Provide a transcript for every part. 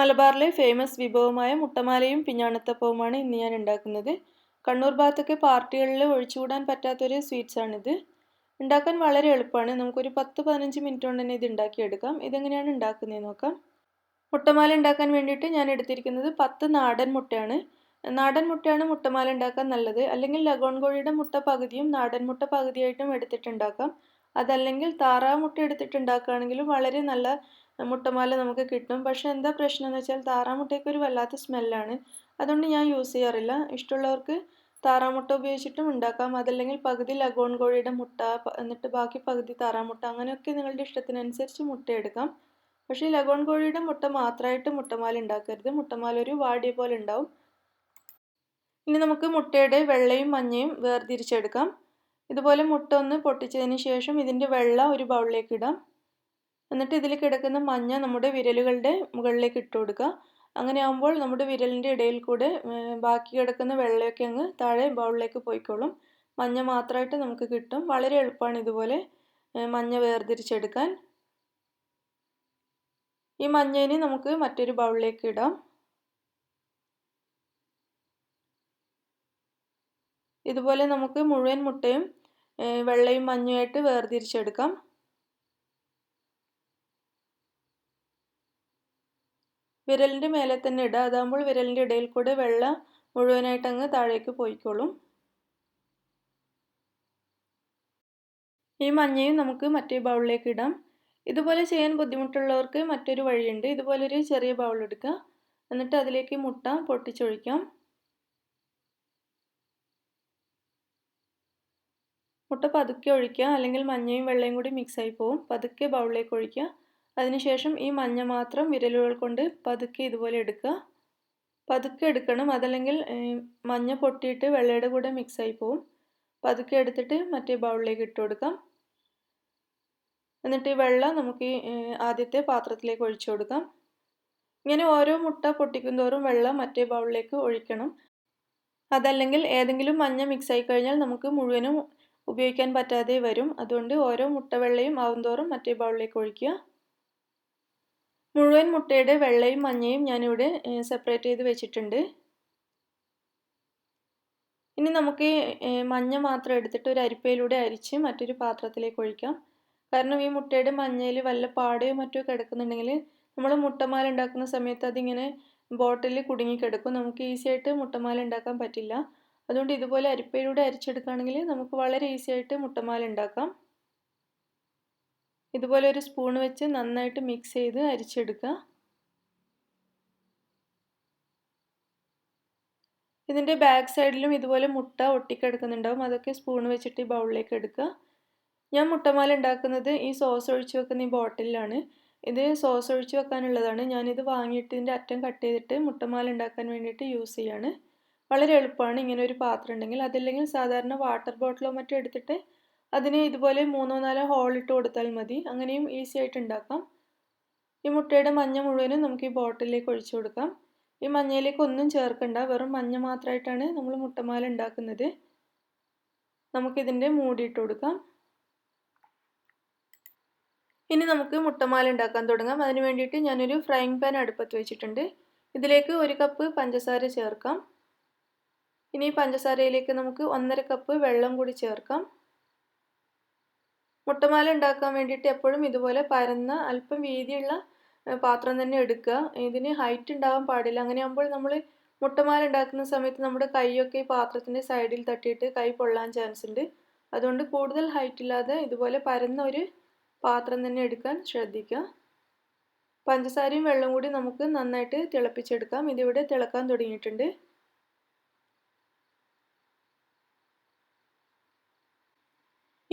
മലബാറിലെ ഫേമസ് വിഭവമായ മുട്ടമാലയും പിഞ്ഞാണത്തപ്പവുമാണ് ഇന്ന് ഞാൻ ഉണ്ടാക്കുന്നത്. കണ്ണൂർ ഭാഗത്തൊക്കെ പാർട്ടികളിൽ ഒഴിച്ചുകൂടാൻ പറ്റാത്തൊരു സ്വീറ്റ്സാണിത്. ഉണ്ടാക്കാൻ വളരെ എളുപ്പമാണ്. നമുക്കൊരു 10-15 മിനിറ്റ് കൊണ്ട് തന്നെ ഇത് ഉണ്ടാക്കിയെടുക്കാം. ഇതെങ്ങനെയാണ് ഉണ്ടാക്കുന്നതെന്ന് നോക്കാം. മുട്ടമാല ഉണ്ടാക്കാൻ വേണ്ടിയിട്ട് ഞാൻ എടുത്തിരിക്കുന്നത് 10 നാടൻ മുട്ടയാണ്. നാടൻ മുട്ടയാണ് മുട്ടമാല ഉണ്ടാക്കാൻ നല്ലത്. അല്ലെങ്കിൽ ലഗോൺ കോഴിയുടെ മുട്ട പകുതിയും നാടൻ മുട്ട പകുതിയായിട്ടും എടുത്തിട്ടുണ്ടാക്കാം. അതല്ലെങ്കിൽ താറാവ് മുട്ട എടുത്തിട്ടുണ്ടാക്കുകയാണെങ്കിലും വളരെ നല്ല മുട്ടമാല നമുക്ക് കിട്ടും. പക്ഷേ എന്താ പ്രശ്നം എന്ന് വെച്ചാൽ താറാമുട്ടയ്ക്ക് ഒരു വല്ലാത്ത സ്മെല്ലാണ്. അതുകൊണ്ട് ഞാൻ യൂസ് ചെയ്യാറില്ല. ഇഷ്ടമുള്ളവർക്ക് താറാമുട്ട ഉപയോഗിച്ചിട്ടും ഉണ്ടാക്കാം. അതല്ലെങ്കിൽ പകുതി ലഗോൺ കോഴിയുടെ മുട്ട എന്നിട്ട് ബാക്കി പകുതി താറാമുട്ട, അങ്ങനെയൊക്കെ നിങ്ങളുടെ ഇഷ്ടത്തിനനുസരിച്ച് മുട്ട എടുക്കാം. പക്ഷേ ലഗോൺ കോഴിയുടെ മുട്ട മാത്രമായിട്ട് മുട്ടമാല ഉണ്ടാക്കരുത്. മുട്ടമാല ഒരു വാടിയ പോലെ ഉണ്ടാവും. ഇനി നമുക്ക് മുട്ടയുടെ വെള്ളയും മഞ്ഞയും വേർതിരിച്ചെടുക്കാം. ഇതുപോലെ മുട്ട ഒന്ന് പൊട്ടിച്ചതിന് ശേഷം ഇതിൻ്റെ വെള്ള ഒരു ബൗളിലേക്ക് ഇടാം. എന്നിട്ട് ഇതിൽ കിടക്കുന്ന മഞ്ഞ നമ്മുടെ വിരലുകളുടെ മുകളിലേക്ക് ഇട്ട് കൊടുക്കുക. അങ്ങനെ ആകുമ്പോൾ നമ്മുടെ വിരലിൻ്റെ ഇടയിൽ കൂടെ ബാക്കി കിടക്കുന്ന വെള്ളയൊക്കെ അങ്ങ് താഴെ ബൗളിലേക്ക് പോയിക്കോളും. മഞ്ഞ മാത്രമായിട്ട് നമുക്ക് കിട്ടും. വളരെ എളുപ്പമാണ് ഇതുപോലെ മഞ്ഞ വേർതിരിച്ചെടുക്കാൻ. ഈ മഞ്ഞയിനെ നമുക്ക് മറ്റൊരു ബൗളിലേക്ക് ഇടാം. ഇതുപോലെ നമുക്ക് മുഴുവൻ മുട്ടയും വെള്ളയും മഞ്ഞയുമായിട്ട് വേർതിരിച്ചെടുക്കാം. വിരലിൻ്റെ മേലെ തന്നെ ഇടുക. അതാകുമ്പോൾ വിരലിൻ്റെ ഇടയിൽ കൂടെ വെള്ള മുഴുവനായിട്ട് അങ്ങ് താഴേക്ക് പോയിക്കോളും. ഈ മഞ്ഞയും നമുക്ക് മറ്റേ ബൗളിലേക്ക് ഇടാം. ഇതുപോലെ ചെയ്യാൻ ബുദ്ധിമുട്ടുള്ളവർക്ക് മറ്റൊരു വഴിയുണ്ട്. ഇതുപോലൊരു ചെറിയ ബൗൾ എടുക്കുക. എന്നിട്ട് അതിലേക്ക് മുട്ട പൊട്ടിച്ചൊഴിക്കാം. മുട്ട പതുക്കെ ഒഴിക്കുക, അല്ലെങ്കിൽ മഞ്ഞയും വെള്ളയും കൂടി മിക്സായി പോവും. പതുക്കെ ബൗളിലേക്ക് ഒഴിക്കുക. അതിനുശേഷം ഈ മഞ്ഞ മാത്രം വിരലുകൾ കൊണ്ട് പതുക്കെ ഇതുപോലെ എടുക്കുക. പതുക്കെ എടുക്കണം, അതല്ലെങ്കിൽ മഞ്ഞ പൊട്ടിയിട്ട് വെള്ളയുടെ കൂടെ മിക്സായി പോവും. പതുക്കെ എടുത്തിട്ട് മറ്റേ ബൗളിലേക്ക് ഇട്ട് കൊടുക്കാം. എന്നിട്ട് ഈ വെള്ളം നമുക്ക് ആദ്യത്തെ പാത്രത്തിലേക്ക് ഒഴിച്ചു കൊടുക്കാം. ഇങ്ങനെ ഓരോ മുട്ട പൊട്ടിക്കും തോറും വെള്ളം മറ്റേ ബൗളിലേക്ക് ഒഴിക്കണം. അതല്ലെങ്കിൽ ഏതെങ്കിലും മഞ്ഞ മിക്സായി കഴിഞ്ഞാൽ നമുക്ക് മുഴുവനും ഉപയോഗിക്കാൻ പറ്റാതെ വരും. അതുകൊണ്ട് ഓരോ മുട്ട വെള്ളയും ആവുംതോറും മറ്റേ ബൗളിലേക്ക് ഒഴിക്കുക. മുഴുവൻ മുട്ടയുടെ വെള്ളയും മഞ്ഞയും ഞാനിവിടെ സെപ്പറേറ്റ് ചെയ്ത് വെച്ചിട്ടുണ്ട്. ഇനി നമുക്ക് മഞ്ഞ മാത്രം എടുത്തിട്ട് ഒരു അരിപ്പയിലൂടെ അരിച്ച് മറ്റൊരു പാത്രത്തിലേക്ക് ഒഴിക്കാം. കാരണം ഈ മുട്ടയുടെ മഞ്ഞയിൽ വല്ല പാടയോ മറ്റോ കിടക്കുന്നുണ്ടെങ്കിൽ നമ്മൾ മുട്ടമാല ഉണ്ടാക്കുന്ന സമയത്ത് അതിങ്ങനെ ബോട്ടിലിൽ കുടുങ്ങിക്കിടക്കും. നമുക്ക് ഈസി ആയിട്ട് മുട്ടമാല ഉണ്ടാക്കാൻ പറ്റില്ല. അതുകൊണ്ട് ഇതുപോലെ അരിപ്പയിലൂടെ അരിച്ചെടുക്കുകയാണെങ്കിൽ നമുക്ക് വളരെ ഈസി ആയിട്ട് മുട്ടമാല ഉണ്ടാക്കാം. ഇതുപോലെ ഒരു സ്പൂൺ വെച്ച് നന്നായിട്ട് മിക്സ് ചെയ്ത് അരിച്ചെടുക്കുക. ഇതിൻ്റെ ബാക്ക് സൈഡിലും ഇതുപോലെ മുട്ട ഒട്ടിക്കിടക്കുന്നുണ്ടാവും. അതൊക്കെ സ്പൂൺ വെച്ചിട്ട് ഈ ബൗളിലേക്ക് എടുക്കുക. ഞാൻ മുട്ടമാല ഉണ്ടാക്കുന്നത് ഈ സോസ് ഒഴിച്ച് വെക്കുന്ന ഈ ബോട്ടിലാണ്. ഇത് സോസ് ഒഴിച്ച് വെക്കാനുള്ളതാണ്. ഞാനിത് വാങ്ങിയിട്ട് ഇതിൻ്റെ അറ്റം കട്ട് ചെയ്തിട്ട് മുട്ടമാല ഉണ്ടാക്കാൻ വേണ്ടിയിട്ട് യൂസ് ചെയ്യാണ്. വളരെ എളുപ്പമാണ് ഇങ്ങനെ ഒരു പാത്രം ഉണ്ടെങ്കിൽ. അതല്ലെങ്കിൽ സാധാരണ വാട്ടർ ബോട്ടിലോ മറ്റോ എടുത്തിട്ട് അതിന് ഇതുപോലെ 3-4 ഹോൾ ഇട്ട് കൊടുത്താൽ മതി. അങ്ങനെയും ഈസി ആയിട്ട് ഉണ്ടാക്കാം. ഈ മുട്ടയുടെ മഞ്ഞ മുഴുവനും നമുക്ക് ഈ ബോട്ടിലേക്ക് ഒഴിച്ചു കൊടുക്കാം. ഈ മഞ്ഞയിലേക്ക് ഒന്നും ചേർക്കണ്ട, വെറും മഞ്ഞ മാത്രമായിട്ടാണ് നമ്മൾ മുട്ടമാല ഉണ്ടാക്കുന്നത്. നമുക്കിതിൻ്റെ മൂടിയിട്ട് കൊടുക്കാം. ഇനി നമുക്ക് മുട്ടമാല ഉണ്ടാക്കാൻ തുടങ്ങാം. അതിന് വേണ്ടിയിട്ട് ഞാനൊരു ഫ്രൈങ് പാൻ അടുപ്പത്ത് വെച്ചിട്ടുണ്ട്. ഇതിലേക്ക് 1 കപ്പ് പഞ്ചസാര ചേർക്കാം. ഇനി പഞ്ചസാരയിലേക്ക് നമുക്ക് 1.5 കപ്പ് വെള്ളം കൂടി ചേർക്കാം. മുട്ടമാല ഉണ്ടാക്കാൻ വേണ്ടിയിട്ട് എപ്പോഴും ഇതുപോലെ പരന്ന അല്പം വീതിയുള്ള പാത്രം തന്നെ എടുക്കുക. ഇതിന് ഹൈറ്റ് ഉണ്ടാവാൻ പാടില്ല. അങ്ങനെയാകുമ്പോൾ നമ്മൾ മുട്ടമാല ഉണ്ടാക്കുന്ന സമയത്ത് നമ്മുടെ കൈയൊക്കെ ഈ പാത്രത്തിൻ്റെ സൈഡിൽ തട്ടിയിട്ട് കൈ പൊള്ളാൻ ചാൻസ് ഉണ്ട്. അതുകൊണ്ട് കൂടുതൽ ഹൈറ്റ് ഇല്ലാതെ ഇതുപോലെ പരന്ന ഒരു പാത്രം തന്നെ എടുക്കാൻ ശ്രദ്ധിക്കുക. പഞ്ചസാരയും വെള്ളം കൂടി നമുക്ക് നന്നായിട്ട് തിളപ്പിച്ചെടുക്കാം. ഇതിവിടെ തിളക്കാൻ തുടങ്ങിയിട്ടുണ്ട്.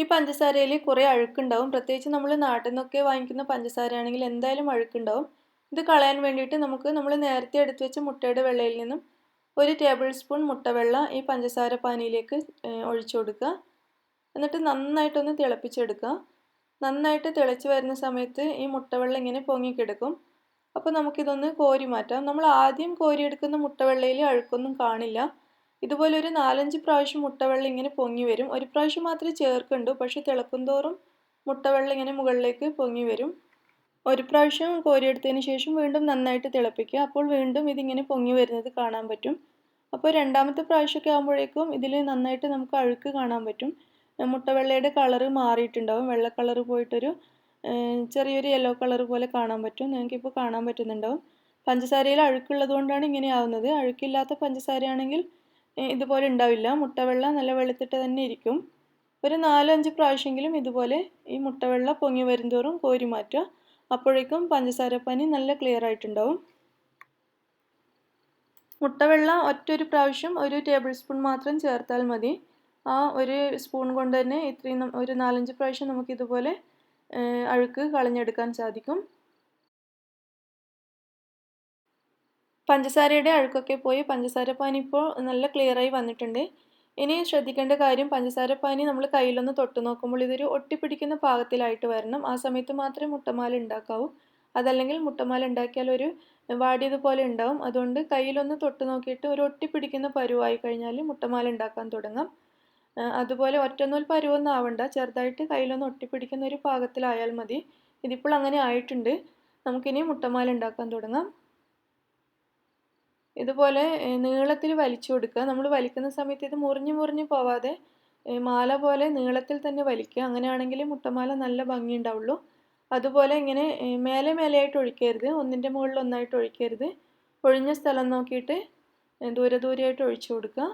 ഈ പഞ്ചസാരയിൽ കുറേ അഴുക്കുണ്ടാവും. പ്രത്യേകിച്ച് നമ്മൾ നാട്ടിൽ നിന്നൊക്കെ വാങ്ങിക്കുന്ന പഞ്ചസാരയാണെങ്കിൽ എന്തായാലും അഴുക്കുണ്ടാവും. ഇത് കളയാൻ വേണ്ടിയിട്ട് നമ്മൾ നേരത്തെ എടുത്തു വെച്ച മുട്ടയുടെ വെള്ളയിൽ നിന്നും 1 ടേബിൾ സ്പൂൺ മുട്ടവെള്ള ഈ പഞ്ചസാര പാനിയിലേക്ക് ഒഴിച്ചു കൊടുക്കുക. എന്നിട്ട് നന്നായിട്ടൊന്ന് തിളപ്പിച്ചെടുക്കുക. നന്നായിട്ട് തിളച്ച് വരുന്ന സമയത്ത് ഈ മുട്ടവെള്ളം ഇങ്ങനെ പൊങ്ങിക്കിടക്കും. അപ്പോൾ നമുക്കിതൊന്ന് കോരി മാറ്റാം. നമ്മൾ ആദ്യം കോരിയെടുക്കുന്ന മുട്ടവെള്ളയിൽ അഴുക്കൊന്നും കാണില്ല. ഇതുപോലെ ഒരു 4-5 പ്രാവശ്യം മുട്ടവെള്ളം ഇങ്ങനെ പൊങ്ങി വരും. ഒരു പ്രാവശ്യം മാത്രമേ ചേർക്കുന്നുള്ളൂ, പക്ഷെ തിളക്കും തോറും മുട്ടവെള്ളം ഇങ്ങനെ മുകളിലേക്ക് പൊങ്ങി വരും. ഒരു പ്രാവശ്യം കോരിയെടുത്തതിന് ശേഷം വീണ്ടും നന്നായിട്ട് തിളപ്പിക്കുക. അപ്പോൾ വീണ്ടും ഇതിങ്ങനെ പൊങ്ങി വരുന്നത് കാണാൻ പറ്റും. അപ്പോൾ രണ്ടാമത്തെ പ്രാവശ്യമൊക്കെ ആകുമ്പോഴേക്കും ഇതിൽ നന്നായിട്ട് നമുക്ക് അഴുക്ക് കാണാൻ പറ്റും. മുട്ടവെള്ളയുടെ കളറ് മാറിയിട്ടുണ്ടാവും. വെള്ള കളറ് പോയിട്ടൊരു ചെറിയൊരു യെല്ലോ കളർ പോലെ കാണാൻ പറ്റും. നിങ്ങൾക്കിപ്പോൾ കാണാൻ പറ്റുന്നുണ്ടാവും. പഞ്ചസാരയിൽ അഴുക്കുള്ളത് കൊണ്ടാണ് ഇങ്ങനെ ആവുന്നത്. അഴുക്കില്ലാത്ത പഞ്ചസാരയാണെങ്കിൽ ഇതുപോലെ ഉണ്ടാവില്ല. മുട്ടവെള്ള നല്ല വെളുത്തിട്ട് തന്നെ ഇരിക്കും. ഒരു 4-5 പ്രാവശ്യമെങ്കിലും ഇതുപോലെ ഈ മുട്ടവെള്ള പൊങ്ങി വരുന്തോറും കോരി മാറ്റുക. അപ്പോഴേക്കും പഞ്ചസാരപ്പാനി നല്ല ക്ലിയർ ആയിട്ടുണ്ടാവും. മുട്ടവെള്ള ഒറ്റൊരു പ്രാവശ്യം 1 ടേബിൾ സ്പൂൺ മാത്രം ചേർത്താൽ മതി. ആ ഒരു സ്പൂൺ കൊണ്ട് തന്നെ ഇത്രയും ഒരു 4-5 പ്രാവശ്യം നമുക്കിതുപോലെ അഴുക്ക് കളഞ്ഞെടുക്കാൻ സാധിക്കും. പഞ്ചസാരയുടെ അഴുക്കൊക്കെ പോയി പഞ്ചസാരപ്പാനി ഇപ്പോൾ നല്ല ക്ലിയറായി വന്നിട്ടുണ്ട്. ഇനി ശ്രദ്ധിക്കേണ്ട കാര്യം, പഞ്ചസാരപ്പാനി നമ്മൾ കയ്യിലൊന്ന് തൊട്ട് നോക്കുമ്പോൾ ഇതൊരു ഒട്ടിപ്പിടിക്കുന്ന പാകത്തിലായിട്ട് വരണം. ആ സമയത്ത് മാത്രമേ മുട്ടമാല ഉണ്ടാക്കാവൂ. അതല്ലെങ്കിൽ മുട്ടമാല ഉണ്ടാക്കിയാൽ ഒരു വാടിയതുപോലെ ഉണ്ടാവും. അതുകൊണ്ട് കയ്യിലൊന്ന് തൊട്ട് നോക്കിയിട്ട് ഒരു ഒട്ടിപ്പിടിക്കുന്ന പരുവായി കഴിഞ്ഞാൽ മുട്ടമാല ഉണ്ടാക്കാൻ തുടങ്ങാം. അതുപോലെ ഒറ്റനൂൽ പരുവൊന്നും ആവണ്ട, ചെറുതായിട്ട് കയ്യിലൊന്ന് ഒട്ടിപ്പിടിക്കുന്ന ഒരു പാകത്തിലായാൽ മതി. ഇതിപ്പോൾ അങ്ങനെ ആയിട്ടുണ്ട്. നമുക്കിനി മുട്ടമാല ഉണ്ടാക്കാൻ തുടങ്ങാം. ഇതുപോലെ നീളത്തിൽ വലിച്ചു കൊടുക്കുക. നമ്മൾ വലിക്കുന്ന സമയത്ത് ഇത് മുറിഞ്ഞ് പോവാതെ മാല പോലെ നീളത്തിൽ തന്നെ വലിക്കുക. അങ്ങനെയാണെങ്കിൽ മുട്ടമാല നല്ല ഭംഗി ഉണ്ടാവുള്ളൂ. അതുപോലെ ഇങ്ങനെ മേലെയായിട്ട് ഒഴിക്കരുത്, ഒന്നിൻ്റെ മുകളിൽ ഒന്നായിട്ട് ഒഴിക്കരുത്. ഒഴിഞ്ഞ സ്ഥലം നോക്കിയിട്ട് ദൂരെയായിട്ട് ഒഴിച്ചു കൊടുക്കുക.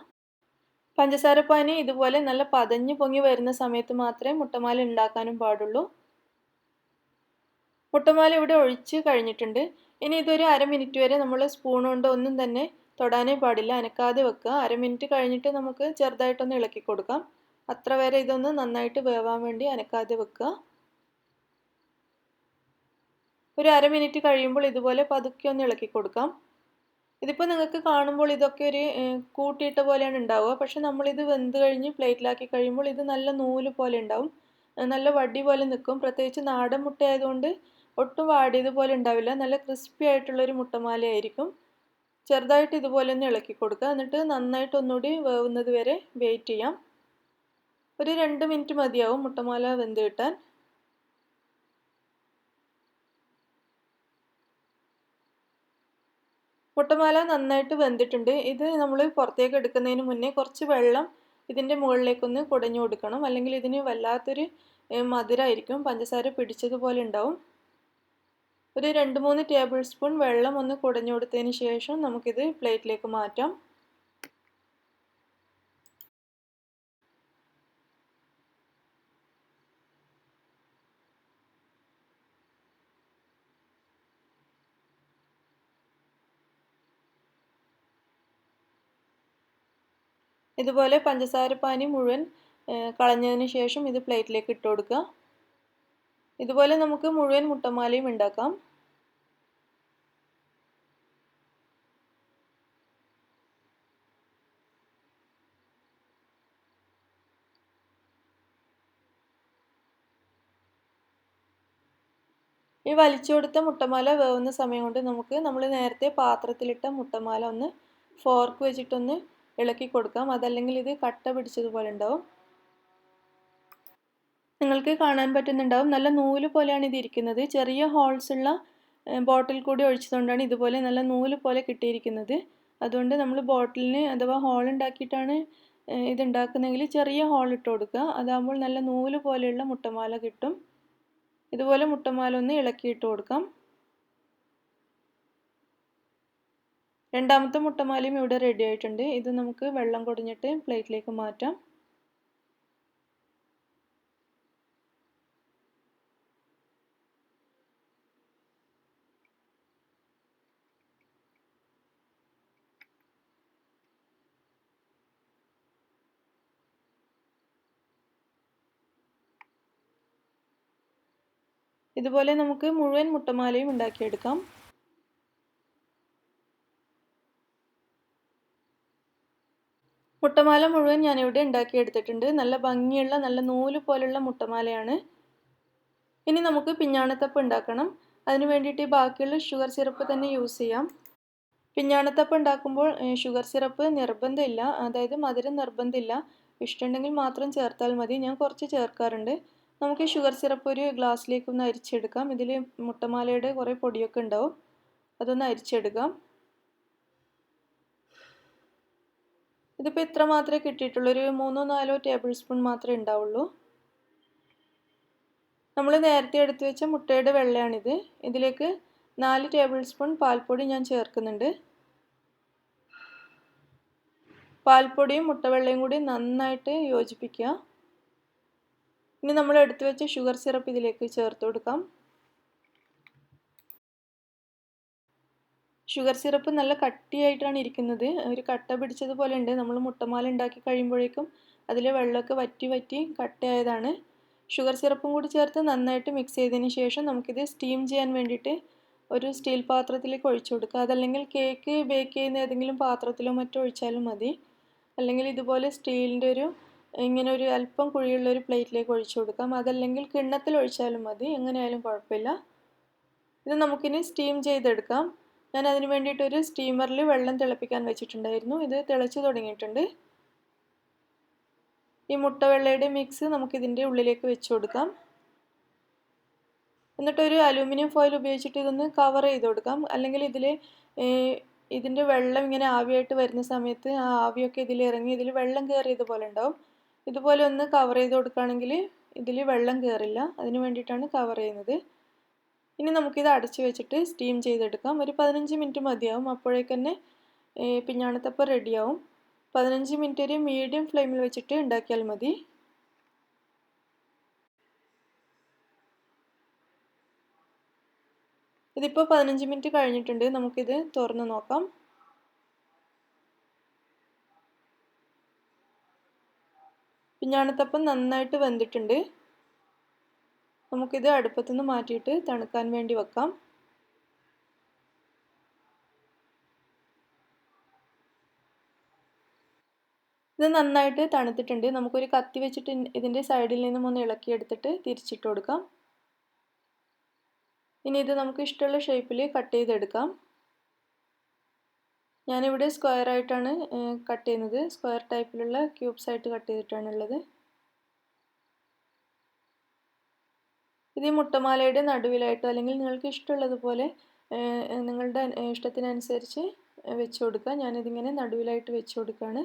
പഞ്ചസാരപ്പാനി ഇതുപോലെ നല്ല പതഞ്ഞ് പൊങ്ങി വരുന്ന സമയത്ത് മാത്രമേ മുട്ടമാല ഉണ്ടാക്കാനും പാടുള്ളൂ. മുട്ടമാല ഇവിടെ ഒഴിച്ച് കഴിഞ്ഞിട്ടുണ്ട്. ഇനി ഇതൊരു അരമിനിറ്റ് വരെ നമ്മൾ സ്പൂൺ കൊണ്ട് ഒന്നും തന്നെ തൊടാനേ പാടില്ല, അനക്കാതെ വെക്കുക. അരമിനിറ്റ് കഴിഞ്ഞിട്ട് നമുക്ക് ചെറുതായിട്ടൊന്ന് ഇളക്കി കൊടുക്കാം. അത്ര വരെ ഇതൊന്ന് നന്നായിട്ട് വേവാൻ വേണ്ടി അനക്കാതെ വെക്കുക. ഒരു അരമിനിറ്റ് കഴിയുമ്പോൾ ഇതുപോലെ പതുക്കെ ഒന്ന് ഇളക്കി കൊടുക്കാം. ഇതിപ്പോൾ നിങ്ങൾക്ക് കാണുമ്പോൾ ഇതൊക്കെ ഒരു കൂട്ടിയിട്ട പോലെയാണ് ഉണ്ടാവുക. പക്ഷെ നമ്മളിത് വെന്ത് കഴിഞ്ഞ് പ്ലേറ്റിലാക്കി കഴിയുമ്പോൾ ഇത് നല്ല നൂല് പോലെ ഉണ്ടാവും, നല്ല വടി പോലെ നിൽക്കും. പ്രത്യേകിച്ച് നാടൻ മുട്ട ആയതുകൊണ്ട് ഒട്ടും വാടിയതുപോലെ ഉണ്ടാവില്ല, നല്ല ക്രിസ്പി ആയിട്ടുള്ളൊരു മുട്ടമാലയായിരിക്കും. ചെറുതായിട്ട് ഇതുപോലെ ഒന്ന് ഇളക്കി കൊടുക്കുക. എന്നിട്ട് നന്നായിട്ട് ഒന്നുകൂടി വേവുന്നത് വരെ വെയിറ്റ് ചെയ്യാം. ഒരു 2 മിനിറ്റ് മതിയാവും മുട്ടമാല വെന്ത് കിട്ടാൻ. മുട്ടമാല നന്നായിട്ട് വെന്തിട്ടുണ്ട്. ഇത് നമ്മൾ പുറത്തേക്ക് എടുക്കുന്നതിന് മുന്നേ കുറച്ച് വെള്ളം ഇതിൻ്റെ മുകളിലേക്കൊന്ന് കുടഞ്ഞു കൊടുക്കണം, അല്ലെങ്കിൽ ഇതിന് വല്ലാത്തൊരു മധുരമായിരിക്കും, പഞ്ചസാര പിടിച്ചതുപോലെ ഉണ്ടാവും. ഒരു 2-3 ടേബിൾ സ്പൂൺ വെള്ളം ഒന്ന് കുടഞ്ഞു കൊടുത്തതിന് ശേഷം നമുക്കിത് പ്ലേറ്റിലേക്ക് മാറ്റാം. ഇതുപോലെ പഞ്ചസാരപ്പാനി മുഴുവൻ കളഞ്ഞതിന് ശേഷം ഇത് പ്ലേറ്റിലേക്ക് ഇട്ട് കൊടുക്കുക. ഇതുപോലെ നമുക്ക് മുഴുവൻ മുട്ടമാലയും ഉണ്ടാക്കാം. ഈ വലിച്ചു കൊടുത്ത മുട്ടമാല വേവുന്ന സമയം കൊണ്ട് നമുക്ക് നമ്മൾ നേരത്തെ പാത്രത്തിലിട്ട മുട്ടമാല ഒന്ന് ഫോർക്ക് വെച്ചിട്ടൊന്ന് ഇളക്കി കൊടുക്കാം. അതല്ലെങ്കിൽ ഇത് കട്ട പിടിച്ചതുപോലെ ഉണ്ടാവും. നിങ്ങൾക്ക് കാണാൻ പറ്റുന്നുണ്ടാവും, നല്ല നൂല് പോലെയാണ് ഇത് ഇരിക്കുന്നത്. ചെറിയ ഹോൾസ് ഉള്ള ബോട്ടിൽ കൂടി ഒഴിച്ചതുകൊണ്ടാണ് ഇതുപോലെ നല്ല നൂല് പോലെ കിട്ടിയിരിക്കുന്നത്. അതുകൊണ്ട് നമ്മൾ ബോട്ടിലിന് അഥവാ ഹോൾ ഉണ്ടാക്കിയിട്ടാണ് ഇതുണ്ടാക്കുന്നതെങ്കിൽ ചെറിയ ഹോൾ ഇട്ട് കൊടുക്കുക. അതാകുമ്പോൾ നല്ല നൂല് പോലെയുള്ള മുട്ടമാല കിട്ടും. ഇതുപോലെ മുട്ടമാല ഒന്ന് ഇളക്കിയിട്ട് കൊടുക്കാം. രണ്ടാമത്തെ മുട്ടമാലയും ഇവിടെ റെഡി ആയിട്ടുണ്ട്. ഇത് നമുക്ക് വെള്ളം കുടഞ്ഞിട്ട് പ്ലേറ്റിലേക്ക് മാറ്റാം. ഇതുപോലെ നമുക്ക് മുഴുവൻ മുട്ടമാലയും ഉണ്ടാക്കിയെടുക്കാം. മുട്ടമാല മുഴുവൻ ഞാനിവിടെ ഉണ്ടാക്കിയെടുത്തിട്ടുണ്ട്. നല്ല ഭംഗിയുള്ള നല്ല നൂല് പോലുള്ള മുട്ടമാലയാണ്. ഇനി നമുക്ക് പിഞ്ഞാണത്തപ്പം ഉണ്ടാക്കണം. അതിന് വേണ്ടിയിട്ട് ബാക്കിയുള്ള ഷുഗർ സിറപ്പ് തന്നെ യൂസ് ചെയ്യാം. പിഞ്ഞാണത്തപ്പം ഉണ്ടാക്കുമ്പോൾ ഷുഗർ സിറപ്പ് നിർബന്ധമില്ല, അതായത് മധുരം നിർബന്ധമില്ല. ഇഷ്ടമുണ്ടെങ്കിൽ മാത്രം ചേർത്താൽ മതി. ഞാൻ കുറച്ച് ചേർക്കാറുണ്ട്. നമുക്ക് ഷുഗർ സിറപ്പ് ഒരു ഗ്ലാസ്സിലേക്ക് ഒന്ന് അരിച്ചെടുക്കാം. ഇതിൽ മുട്ടമാലയുടെ കുറേ പൊടിയൊക്കെ ഉണ്ടാവും, അതൊന്ന് അരിച്ചെടുക്കാം. ഇതിപ്പോൾ ഇത്ര മാത്രമേ കിട്ടിയിട്ടുള്ളൂ, ഒരു 3-4 ടേബിൾ സ്പൂൺ മാത്രമേ ഉണ്ടാവുള്ളൂ. നമ്മൾ നേരത്തെ എടുത്തു വെച്ച മുട്ടയുടെ വെള്ളയാണിത്. ഇതിലേക്ക് 4 ടേബിൾ സ്പൂൺ പാൽപ്പൊടി ഞാൻ ചേർക്കുന്നുണ്ട്. പാൽപ്പൊടിയും മുട്ടവെള്ളയും കൂടി നന്നായിട്ട് യോജിപ്പിക്കുക. ഇനി നമ്മൾ എടുത്തു വെച്ച ഷുഗർ സിറപ്പ് ഇതിലേക്ക് ചേർത്ത് കൊടുക്കാം. ഷുഗർ സിറപ്പ് നല്ല കട്ടിയായിട്ടാണ് ഇരിക്കുന്നത്, ഒരു കട്ട പിടിച്ചതുപോലെ ഉണ്ട്. നമ്മൾ മുട്ടമാല ഉണ്ടാക്കി കഴിയുമ്പോഴേക്കും അതിലെ വെള്ളമൊക്കെ വറ്റി വറ്റി കട്ടയായതാണ്. ഷുഗർ സിറപ്പും കൂടി ചേർത്ത് നന്നായിട്ട് മിക്സ് ചെയ്തതിന് ശേഷം നമുക്കിത് സ്റ്റീം ചെയ്യാൻ വേണ്ടിയിട്ട് ഒരു സ്റ്റീൽ പാത്രത്തിലേക്ക് ഒഴിച്ചു കൊടുക്കുക. അതല്ലെങ്കിൽ കേക്ക് ബേക്ക് ചെയ്യുന്ന ഏതെങ്കിലും പാത്രത്തിലോ മറ്റോ ഒഴിച്ചാലും മതി. അല്ലെങ്കിൽ ഇതുപോലെ സ്റ്റീലിൻ്റെ ഇങ്ങനെ ഒരു അല്പം കുഴിയുള്ള ഒരു പ്ലേറ്റിലേക്ക് ഒഴിച്ചു കൊടുക്കാം. അതല്ലെങ്കിൽ കിണ്ണത്തിൽ ഒഴിച്ചാലും മതി, എങ്ങനെയായാലും കുഴപ്പമില്ല. ഇത് നമുക്കിനി സ്റ്റീം ചെയ്തെടുക്കാം. ഞാൻ അതിന് വേണ്ടിയിട്ട് ഒരു സ്റ്റീമറിൽ വെള്ളം തിളപ്പിക്കാൻ വെച്ചിട്ടുണ്ടായിരുന്നു. ഇത് തിളച്ച് തുടങ്ങിയിട്ടുണ്ട്. ഈ മുട്ടവെള്ളയുടെ മിക്സ് നമുക്കിതിൻ്റെ ഉള്ളിലേക്ക് വെച്ച് കൊടുക്കാം. എന്നിട്ടൊരു അലൂമിനിയം ഫോയിൽ ഉപയോഗിച്ചിട്ട് ഇതൊന്ന് കവർ ചെയ്ത് കൊടുക്കാം. അല്ലെങ്കിൽ ഇതിൻ്റെ വെള്ളം ഇങ്ങനെ ആവിയായിട്ട് വരുന്ന സമയത്ത് ആ ആവിയൊക്കെ ഇതിൽ ഇറങ്ങി ഇതിൽ വെള്ളം കയറിയതുപോലെ ഉണ്ടാവും. ഇതുപോലെ ഒന്ന് കവർ ചെയ്ത് കൊടുക്കുകയാണെങ്കിൽ ഇതിൽ വെള്ളം കയറില്ല, അതിന് വേണ്ടിയിട്ടാണ് കവർ ചെയ്യുന്നത്. ഇനി നമുക്കിത് അടച്ചു വെച്ചിട്ട് സ്റ്റീം ചെയ്തെടുക്കാം. ഒരു 15 മിനിറ്റ് മതിയാവും, അപ്പോഴേക്കന്നെ പിഞ്ഞാണത്തപ്പം റെഡിയാവും. 15 മിനിറ്റ് ഒരു മീഡിയം ഫ്ലെയിമിൽ വെച്ചിട്ട് ഉണ്ടാക്കിയാൽ മതി. ഇതിപ്പോൾ 15 മിനിറ്റ് കഴിഞ്ഞിട്ടുണ്ട്. നമുക്കിത് തുറന്ന് നോക്കാം. പിഞ്ഞാണത്തപ്പം നന്നായിട്ട് വെന്തിട്ടുണ്ട്. നമുക്കിത് അടുപ്പത്തുനിന്ന് മാറ്റിയിട്ട് തണുക്കാൻ വേണ്ടി വെക്കാം. ഇത് നന്നായിട്ട് തണുത്തിട്ടുണ്ട്. നമുക്കൊരു കത്തി വെച്ചിട്ട് ഇതിൻ്റെ സൈഡിൽ നിന്നും ഒന്ന് ഇളക്കിയെടുത്തിട്ട് തിരിച്ചിട്ട് കൊടുക്കാം. ഇനി ഇത് നമുക്ക് ഇഷ്ടമുള്ള ഷേപ്പിൽ കട്ട് ചെയ്തെടുക്കാം. ഞാനിവിടെ സ്ക്വയർ ആയിട്ടാണ് കട്ട് ചെയ്യുന്നത്. സ്ക്വയർ ടൈപ്പിലുള്ള ക്യൂബ്സ് ആയിട്ട് കട്ട് ചെയ്തിട്ടാണുള്ളത്. ഇത് ഈ മുട്ടമാലയുടെ നടുവിലായിട്ടോ അല്ലെങ്കിൽ നിങ്ങൾക്ക് ഇഷ്ടമുള്ളതുപോലെ നിങ്ങളുടെ ഇഷ്ടത്തിനനുസരിച്ച് വെച്ച് കൊടുക്കുക. ഞാനിതിങ്ങനെ നടുവിലായിട്ട് വെച്ച് കൊടുക്കുകയാണ്.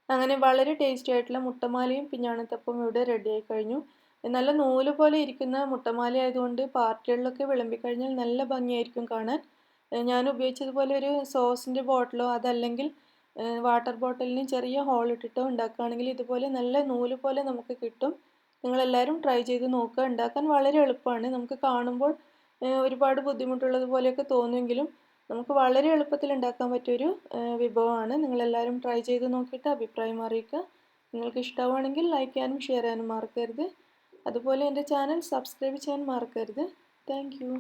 അങ്ങനെ വളരെ ടേസ്റ്റി ആയിട്ടുള്ള മുട്ടമാലയും പിഞ്ഞാണത്തപ്പവും ഇവിടെ റെഡിയായി കഴിഞ്ഞു. നല്ല നൂല് പോലെ ഇരിക്കുന്ന മുട്ടമാല ആയതുകൊണ്ട് പാർട്ടികളിലൊക്കെ വിളമ്പിക്കഴിഞ്ഞാൽ നല്ല ഭംഗിയായിരിക്കും കാണാൻ. ഞാൻ ഉപയോഗിച്ചതുപോലെ ഒരു സോസിൻ്റെ ബോട്ടിലോ അതല്ലെങ്കിൽ വാട്ടർ ബോട്ടിലിന് ചെറിയ ഹോൾ ഇട്ടിട്ടോ ഉണ്ടാക്കുകയാണെങ്കിൽ ഇതുപോലെ നല്ല നൂല് പോലെ നമുക്ക് കിട്ടും. നിങ്ങളെല്ലാവരും ട്രൈ ചെയ്ത് നോക്കുക. ഉണ്ടാക്കാൻ വളരെ എളുപ്പമാണ്. നമുക്ക് കാണുമ്പോൾ ഒരുപാട് ബുദ്ധിമുട്ടുള്ളതുപോലെയൊക്കെ തോന്നുമെങ്കിലും നമുക്ക് വളരെ എളുപ്പത്തിൽ ഉണ്ടാക്കാൻ പറ്റിയൊരു വിഭവമാണ്. നിങ്ങളെല്ലാവരും ട്രൈ ചെയ്ത് നോക്കിയിട്ട് അഭിപ്രായം അറിയിക്കുക. നിങ്ങൾക്ക് ഇഷ്ടമാണെങ്കിൽ ലൈക്ക് ചെയ്യാനും ഷെയർ ചെയ്യാനും മറക്കരുത്. അതുപോലെ എൻ്റെ ചാനൽ സബ്സ്ക്രൈബ് ചെയ്യാൻ മറക്കരുത്. Thank you.